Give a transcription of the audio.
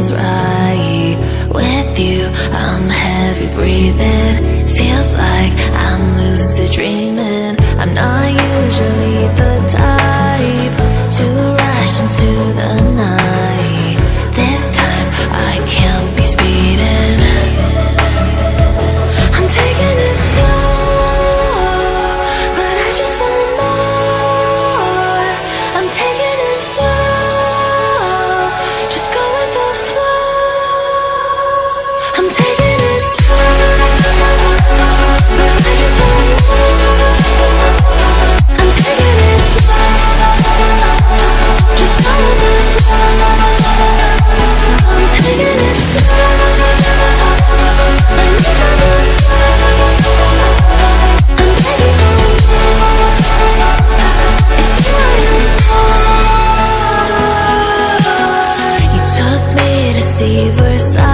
feels right. With you, I'm heavy breathing. Feels like I'm lucid dreaming. I'm not usually the type to rush into the night. This time I can't be speeding. I'm taking it slow, but I just want more. I'm taking it slow, just go with the flow. I'm taking it slow, but I just want more. I'm taking it slow, just go with the flow. I'm taking it slow, my knees on the floor. I'm begging for more. It's you I adore. You took me to see Versailles.